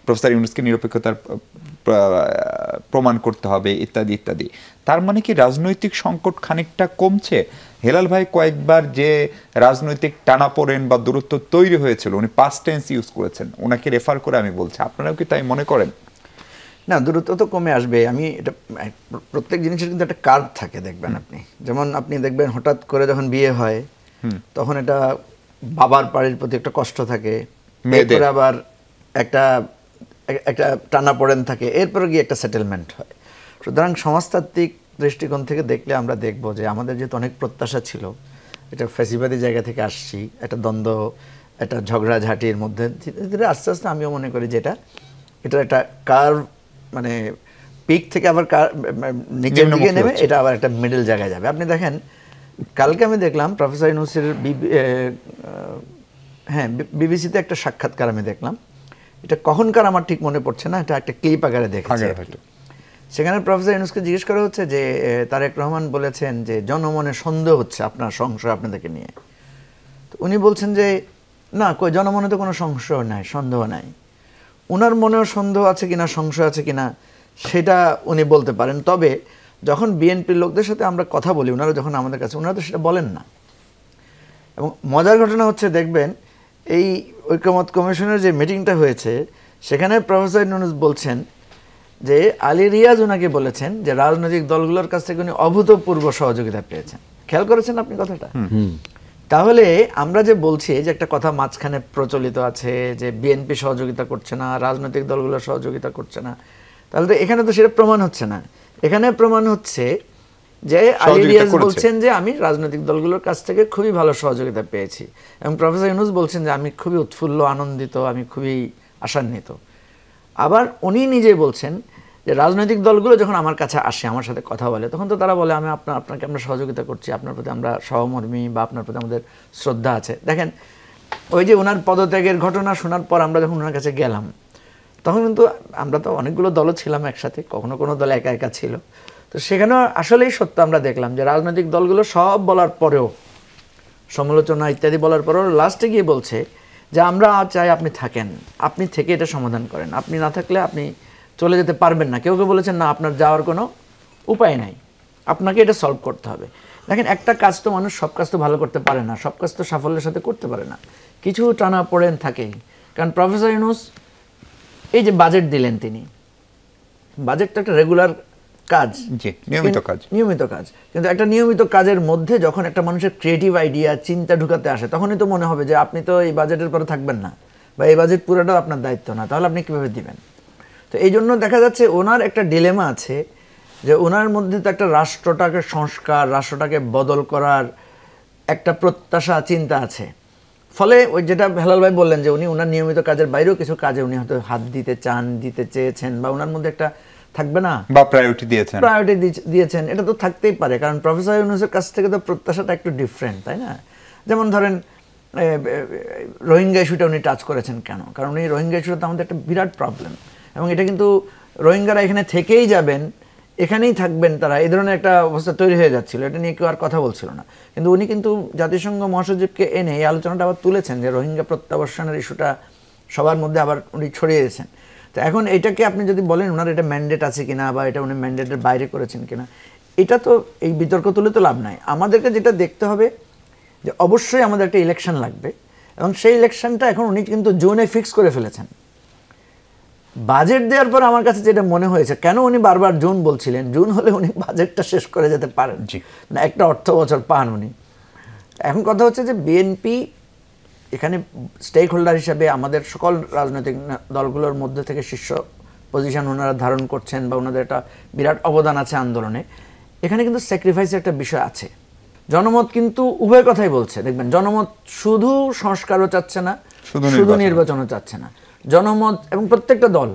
Professor ইউনূসকে নিরপেক্ষতার প্রমাণ করতে হবে ইত্যাদি ইত্যাদি। তার মানে কি রাজনৈতিক সংকট খানিকটা কমছে? হেলাল ভাই কয়েকবার যে রাজনৈতিক টানাপোড়েন বা দূরত্ব তৈরি হয়েছিল উনি পাস্ট টেন্স ইউজ করেছেন, ওনাকে রেফার করে আমি বলছি, আপনারাও কি তাই মনে করেন? না, দূরত্ব তো কমে আসবে। আমি এটা প্রত্যেক জিনিসের কিন্তু একটা কার্ভ থাকে, দেখবেন আপনি। যেমন আপনি দেখবেন হঠাৎ করে যখন বিয়ে হয় তখন এটা বাবার বাড়ির প্রতি একটা কষ্ট থাকে, এরপরে আবার একটা একটা টানাপোড়েন থাকে, এরপরে গিয়ে একটা সেটেলমেন্ট হয়। সুতরাং সমাজতাত্ত্বিক দৃষ্টিকোণ থেকে দেখলে আমরা দেখব যে আমাদের যেহেতু অনেক প্রত্যাশা ছিল, এটা ফ্যাসিবাদী জায়গা থেকে আসছি, একটা দ্বন্দ্ব, একটা ঝগড়াঝাটির মধ্যে ধীরে ধীরে আস্তে আস্তে আমিও মনে করি যে এটা একটা কার্ভ, মানে পিক থেকে আবার নিচের দিকে নেমে এটা আবার একটা মিডল জায়গায় যাবে। আপনি দেখেন কালকে আমি দেখলাম প্রফেসর ইউনূসের বিবিসিতে একটা সাক্ষাৎকার আমি দেখলাম, এটা কখনকার আমার ঠিক মনে পড়ছে না, এটা একটা ক্লিপ আকারে দেখেছি। সেখানে প্রফেসর ইউনূসকে জিজ্ঞেস করা হচ্ছে যে তারেক রহমান বলেছেন যে জনমনে সন্দেহ হচ্ছে আপনার সংশয় আপনাদেরকে নিয়ে। তো উনি বলছেন যে না, কই জনমনে তো কোনো সংশয় নাই, সন্দেহ নাই। উনার মনেও সন্দেহ আছে কিনা, সংশয় আছে কিনা সেটা উনি বলতে পারেন, তবে যখন বিএনপির লোকদের সাথে আমরা কথা বলি, ওনারা যখন আমাদের কাছে, ওনারা তো সেটা বলেন না। এবং মজার ঘটনা হচ্ছে, দেখবেন এই ঐকমত্য কমিশনের যে মিটিংটা হয়েছে সেখানে প্রফেসর ইউনূস বলছেন যে আলী রিয়াজ ওনাকে বলেছেন যে রাজনৈতিক দলগুলোর কাছ থেকে উনি অভূতপূর্ব সহযোগিতা পেয়েছেন। খেয়াল করেছেন আপনি কথাটা? তাহলে আমরা যে বলছি যে একটা কথা মাঝখানে প্রচলিত আছে যে বিএনপি সহযোগিতা করছে না, রাজনৈতিক দলগুলো সহযোগিতা করছে না, তাহলে তো এখানে তো সেটা প্রমাণ হচ্ছে না। এখানে প্রমাণ হচ্ছে যে আলী রিয়াজ বলছেন যে আমি রাজনৈতিক দলগুলোর কাছ থেকে খুবই ভালো সহযোগিতা পেয়েছি, এবং প্রফেসর ইউনূস বলছেন যে আমি খুবই উৎফুল্ল, আনন্দিত, আমি খুবই আশান্বিত। আবার উনি নিজেই বলছেন যে রাজনৈতিক দলগুলো যখন আমার কাছে আসে, আমার সাথে কথা বলে, তখন তো তারা বলে আমি আপনাকে আমরা সহযোগিতা করছি, আপনার প্রতি আমরা সহমর্মী বা আপনার প্রতি আমাদের শ্রদ্ধা আছে। দেখেন ওই যে ওনার পদত্যাগের ঘটনা শোনার পর আমরা যখন ওনার কাছে গেলাম, তখন কিন্তু আমরা তো অনেকগুলো দলও ছিলাম একসাথে, কখনো কোনো দল একা একা ছিল। তো সেখানেও আসলেই সত্য আমরা দেখলাম যে রাজনৈতিক দলগুলো সব বলার পরেও, সমালোচনা ইত্যাদি বলার পরেও লাস্টে গিয়ে বলছে যে আমরা চাই আপনি থাকেন, আপনি থেকে এটা সমাধান করেন, আপনি না থাকলে আপনি চলে যেতে পারবেন না। কেউ কেউ বলেছেন না, আপনার যাওয়ার কোনো উপায় নাই, আপনাকে এটা সলভ করতে হবে। দেখেন একটা কাজ তো মানুষ সব কাজ তো ভালো করতে পারে না, সব কাজ তো সাফল্যের সাথে করতে পারে না, কিছু টানাপোড়েন থাকেই। কারণ প্রফেসর ইউনূস এই যে বাজেট দিলেন, তিনি বাজেট তো একটা রেগুলার কাজ, নিয়মিত কাজ, কিন্তু একটা নিয়মিত কাজের মধ্যে যখন একটা মানুষের ক্রিয়েটিভ আইডিয়া, চিন্তা ঢুকাতে আসে, তখনই তো মনে হবে যে আপনি তো এই বাজেটের পরে থাকবেন না, বা এই বাজেট পুরোটাও আপনার দায়িত্ব না, তাহলে আপনি কীভাবে দিবেন? তো এই জন্য দেখা যাচ্ছে ওনার একটা ডিলেমা আছে যে ওনার মধ্যে তো একটা রাষ্ট্রটাকে সংস্কার, রাষ্ট্রটাকে বদল করার একটা প্রত্যাশা, চিন্তা আছে। ফলে ওই যেটা হেলাল ভাই বললেন যে উনি ওনার নিয়মিত কাজের বাইরেও কিছু কাজে উনি হয়তো হাত দিতে চেয়েছেন, বা ওনার মধ্যে একটা থাকবে না, বা প্রায়োরিটি দিয়েছেন, এটা তো থাকতেই পারে। কারণ প্রফেসর ইউনূসের কাছ থেকে তো প্রত্যাশাটা একটু ডিফারেন্ট, তাই না? যেমন ধরেন রোহিঙ্গা ইস্যুটা উনি টাচ করেছেন কেন? কারণ উনি রোহিঙ্গা ইস্যুটা তো আমাদের একটা বিরাট প্রবলেম, এবং এটা কিন্তু রোহিঙ্গারা এখানে থেকেই যাবেন, এখানেই থাকবেন তারা, এই ধরনের একটা অবস্থা তৈরি হয়ে যাচ্ছিল, এটা নিয়ে কেউ আর কথা বলছিল না। কিন্তু উনি কিন্তু জাতিসংঘ মহাসচিবকে এনে এই আলোচনাটা আবার তুলেছেন যে রোহিঙ্গা প্রত্যাবর্ষণের ইস্যুটা সবার মধ্যে আবার উনি ছড়িয়ে দিয়েছেন। তো এখন এটাকে আপনি যদি বলেন ওনার এটা ম্যান্ডেট আছে কিনা, বা এটা উনি ম্যান্ডেটের বাইরে করেছেন কিনা, এটা তো এই বিতর্ক তুলে তো লাভ নাই। আমাদেরকে যেটা দেখতে হবে যে অবশ্যই আমাদের একটা ইলেকশন লাগবে, এবং সেই ইলেকশনটা এখন উনি কিন্তু জুনে ফিক্স করে ফেলেছেন। বাজেট দেওয়ার পর আমার কাছে যেটা মনে হয়েছে, কেন উনি বারবার জুন বলছিলেন, জুন হলে উনি বাজেটটা শেষ করে যেতে পারেন, না একটা অর্থ বছর পান উনি। এখন কথা হচ্ছে যে বিএনপি এখানে স্টেক হোল্ডার হিসাবে আমাদের সকল রাজনৈতিক দলগুলোর মধ্যে থেকে শীর্ষ পজিশন ওনারা ধারণ করছেন, বা ওনাদের একটা বিরাট অবদান আছে আন্দোলনে। এখানে কিন্তু স্যাক্রিফাইসের একটা বিষয় আছে। জনমত কিন্তু উভয় কথাই বলছে, দেখবেন জনমত শুধু সংস্কারও চাচ্ছে না, শুধু নির্বাচনও চাচ্ছে না। জনমত এবং প্রত্যেকটা দল,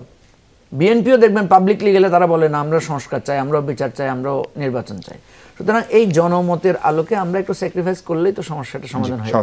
বিএনপিও দেখবেন পাবলিকলি গেলে তারা বলে না আমরা সংস্কার চাই, আমরাও বিচার চাই, আমরাও নির্বাচন চাই। সুতরাং এই জনমতের আলোকে আমরা একটু স্যাক্রিফাইস করলেই তো সমস্যাটা সমাধান হয়।